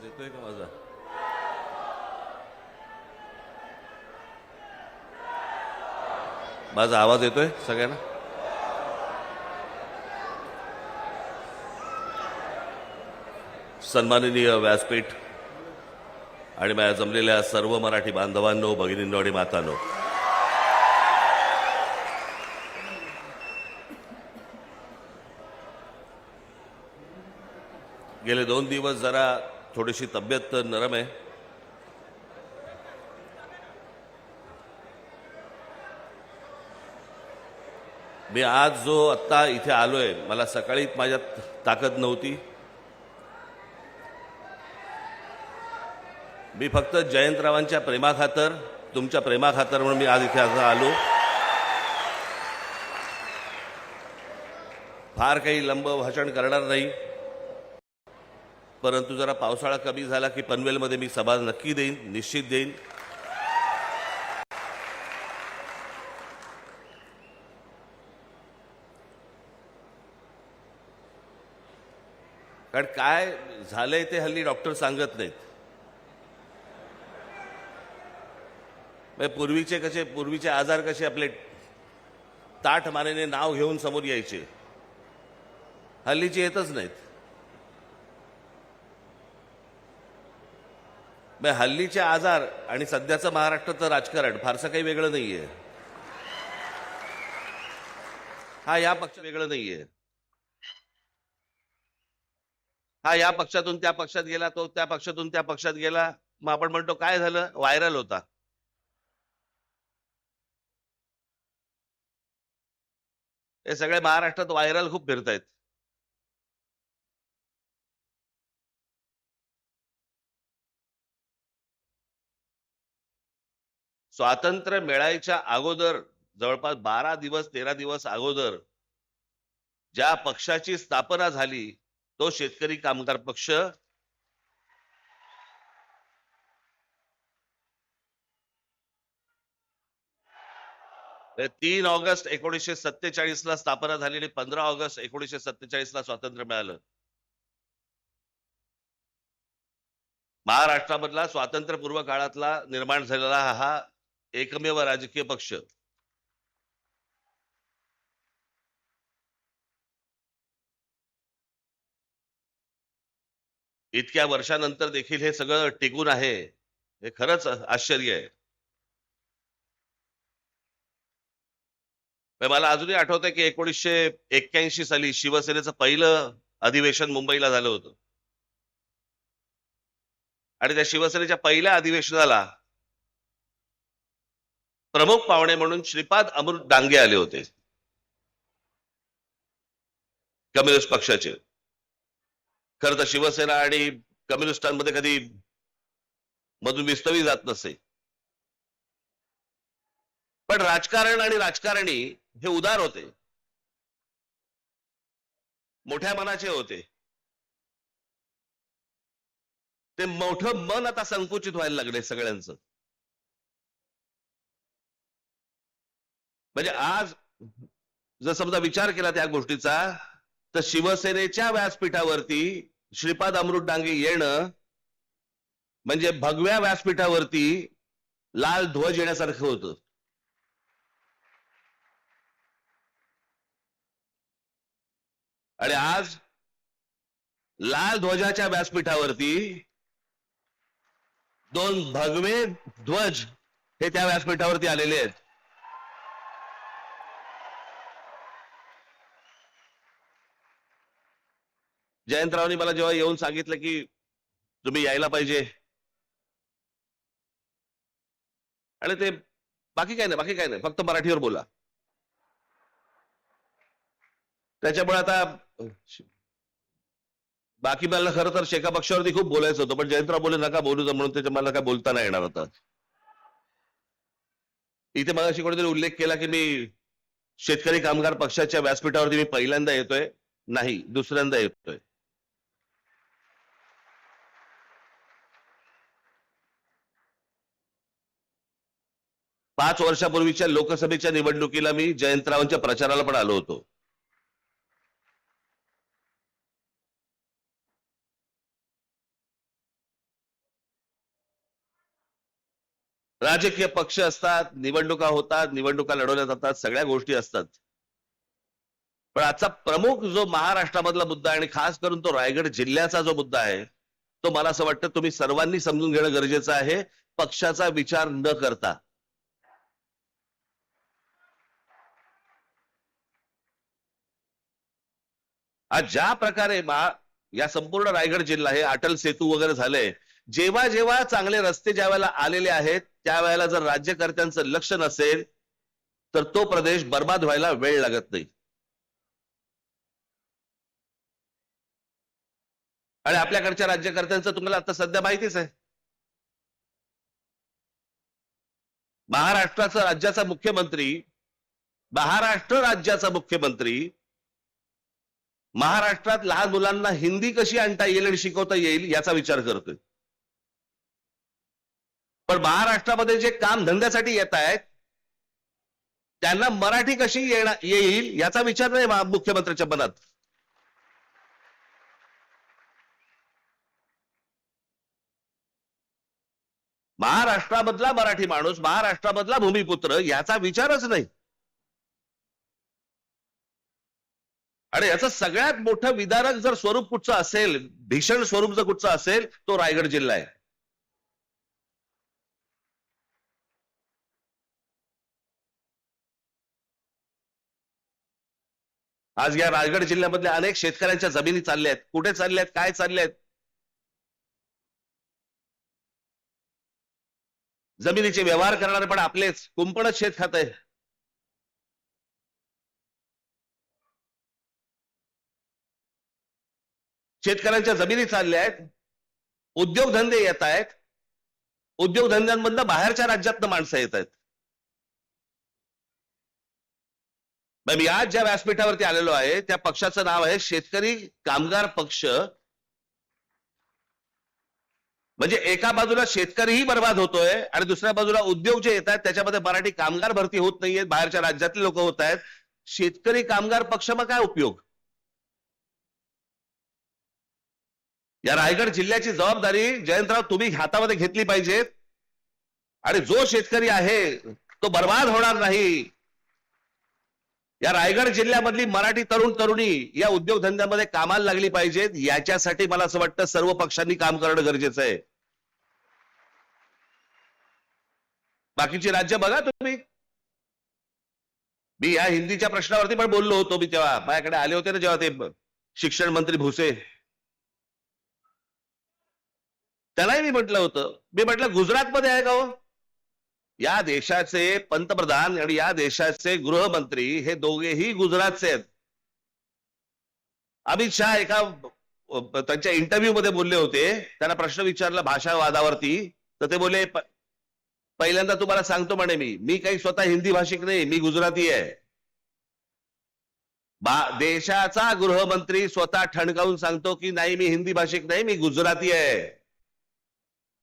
आवाज येतोय का माझा? माझा आवाज येतोय सगळ्यांना? सन्माननीय व्यासपीठ आणि माझ्या जमलेल्या सर्व मराठी बांधवांनो, भगिनींनो आणि मातांनो, गेले 2 दिवस जरा थोडीशी तब्येत नरम आहे. मी आज जो आत्ता इथे आलोय, मला सकाळी माझ्यात ताकद नव्हती. मी फक्त जयंतरावांच्या प्रेमाखातर, तुमच्या प्रेमाखातर म्हणून मी आज इथे आलो. फार काही लंब भाषण करणार नाही, परंतु जरा पावसाळा कमी झाला की पनवेलमध्ये मी सभा नक्की देईन, निश्चित देईन. कारण काय झालंय ते हल्ली डॉक्टर सांगत नाहीत. पूर्वीचे आजार कसे आपले ताठ मानेने नाव घेऊन समोर यायचे, हल्लीचे येतच नाहीत. हल्लीचे आजार आणि सध्याचं महाराष्ट्राचं राजकारण फारसं काही वेगळं नाहीये. हा या पक्ष वेगळं नाहीये. हा या पक्षातून त्या पक्षात गेला, तो त्या पक्षातून त्या पक्षात गेला. मग आपण म्हणतो काय झालं, व्हायरल होता. हे सगळे महाराष्ट्रात व्हायरल खूप फिरतायत. स्वातंत्र्य मिळायच्या अगोदर, जवळपास 12 दिवस 13 दिवस अगोदर ज्या पक्षाची स्थापना झाली तो शेतकरी कामगार पक्ष. ते 3 ऑगस्ट 1947 ला स्थापना झाली आणि 15 ऑगस्ट 1947 ला स्वातंत्र्य मिळालं. महाराष्ट्रामधला स्वातंत्र्यपूर्व काळातला निर्माण झालेला हा एकमेव राजकीय पक्ष. इतक्या वर्षानंतर देखील हे सगळं टिकून आहे, हे खरंच आश्चर्य आहे. मला अजूनही आठवतंय की 1981 साली शिवसेनेचं पहिलं अधिवेशन मुंबईला झालं होतं आणि त्या शिवसेनेच्या पहिल्या अधिवेशनाला प्रमुख पाहुणे म्हणून श्रीपाद अमृत डांगे आले होते, कम्युनिस्ट पक्षाचे. खरं तर शिवसेना आणि कम्युनिस्टांमध्ये कधी मधून विस्तवी जात नसे, पण राजकारण आणि राजकारणी हे उदार होते, मोठ्या मनाचे होते. ते मोठं मन आता संकुचित व्हायला लागले सगळ्यांचं. म्हणजे आज जर समजा विचार केला त्या गोष्टीचा, तर शिवसेनेच्या व्यासपीठावरती श्रीपाद अमृत डांगे येणं म्हणजे भगव्या व्यासपीठावरती लाल ध्वज येण्यासारखं होतं. आणि आज लाल ध्वजाच्या व्यासपीठावरती 2 भगवे ध्वज हे त्या व्यासपीठावरती आलेले आहेत. जयंतरावांनी मला जेव्हा येऊन सांगितलं की तुम्ही यायला पाहिजे, आणि ते बाकी काय नाही, फक्त मराठीवर बोला. त्याच्यामुळे आता बाकी मला खरं तर शेका पक्षावरती खूप बोलायचं होतं, पण जयंतराव बोले नका बोलू, म्हणून त्याच्या मला काय बोलता नाही येणार होता. इथे मगाशी कोणीतरी उल्लेख केला की मी शेतकरी कामगार पक्षाच्या व्यासपीठावरती मी पहिल्यांदा येतोय. नाही, दुसऱ्यांदा येतोय. पाच वर्षापूर्वीच्या लोकसभेच्या निवडणुकीला मी जयंतरावांच्या प्रचाराला पण आलो होतो. राजकीय पक्ष असतात, निवडणुका होतात, निवडणुका लढवल्या जातात, सगळ्या गोष्टी असतात. पण आजचा प्रमुख जो महाराष्ट्रामधला मुद्दा आहे आणि खास करून तो रायगड जिल्ह्याचा जो मुद्दा आहे, तो मला असं वाटतं तुम्ही सर्वांनी समजून घेणं गरजेचं आहे, पक्षाचा विचार न करता. आज ज्या प्रकारे या संपूर्ण रायगड जिल्हा हे अटल सेतू वगैरे झाले, जेव्हा जेव्हा चांगले रस्ते ज्या वेळेला आलेले आहेत त्यावेळेला जर राज्यकर्त्यांचं लक्ष नसेल तर तो प्रदेश बर्बाद व्हायला वेळ लागत नाही. आणि आपल्याकडच्या राज्यकर्त्यांचं तुम्हाला आता सध्या माहितीच आहे. महाराष्ट्राचा राज्याचा मुख्यमंत्री, महाराष्ट्र राज्याचा मुख्यमंत्री महाराष्ट्रात लहान मुलांना हिंदी कशी आणता येईल आणि शिकवता येईल याचा विचार करतोय. पण महाराष्ट्रामध्ये जे काम धंद्यासाठी येत आहेत त्यांना मराठी कशी येईल याचा विचार नाही मुख्यमंत्र्यांच्या मनात. महाराष्ट्रामधला मराठी माणूस, महाराष्ट्रामधला भूमिपुत्र याचा विचारच नाही. आणि याचं सगळ्यात मोठं विदारक जर स्वरूप कुठचं असेल, भीषण स्वरूप जर कुठचं असेल तो रायगड जिल्हा आहे. आज या रायगड जिल्ह्यामधल्या अनेक शेतकऱ्यांच्या जमिनी चालल्या आहेत. कुठे चालल्या आहेत, काय चालल्या आहेत? जमिनीचे व्यवहार करणारे पण आपलेच, कुंपणच शेत खात आहे. शेतकऱ्यांच्या जमिनी चालल्या आहेत, उद्योगधंदे येत आहेत, उद्योगधंद्यांमधनं बाहेरच्या राज्यातनं माणसं येत आहेत. मी आज ज्या व्यासपीठावरती आलेलो आहे त्या पक्षाचं नाव आहे शेतकरी कामगार पक्ष. म्हणजे एका बाजूला शेतकरीही बर्बाद होतोय आणि दुसऱ्या बाजूला उद्योग जे येत आहेत त्याच्यामध्ये मराठी कामगार भरती होत नाहीये, बाहेरच्या राज्यातले लोक होत आहेत. शेतकरी कामगार पक्ष मग काय उपयोग? या रायगड जिल्ह्याची जबाबदारी जयंतराव तुम्ही हातामध्ये घेतली पाहिजे. आणि जो शेतकरी आहे तो बर्बाद होणार नाही. या रायगड जिल्ह्यामधली मराठी तरुण तरुणी या उद्योगधंद्यामध्ये कामाला लागली पाहिजेत. याच्यासाठी मला असं वाटतं सर्व पक्षांनी काम करणं गरजेचं आहे. बाकीची राज्य बघा तुम्ही. मी या हिंदीच्या प्रश्नावरती पण बोललो होतो. मी तेव्हा माझ्याकडे आले होते ना जेव्हा ते शिक्षण मंत्री भुसे, त्यालाही मी म्हटलं होतं, मी म्हटलं गुजरातमध्ये आहे का हो? या देशाचे पंतप्रधान आणि या देशाचे गृहमंत्री हे दोघेही गुजरातचे आहेत. अमित शहा एका त्यांच्या इंटरव्ह्यू मध्ये बोलले होते, त्यांना प्रश्न विचारला भाषा वादावरती, तर ते बोलले पहिल्यांदा तुम्हाला सांगतो म्हणे मी काही स्वतः हिंदी भाषिक नाही, मी गुजराती आहे. देशाचा गृहमंत्री स्वतः ठणकावून सांगतो की नाही मी हिंदी भाषिक नाही, मी गुजराती आहे.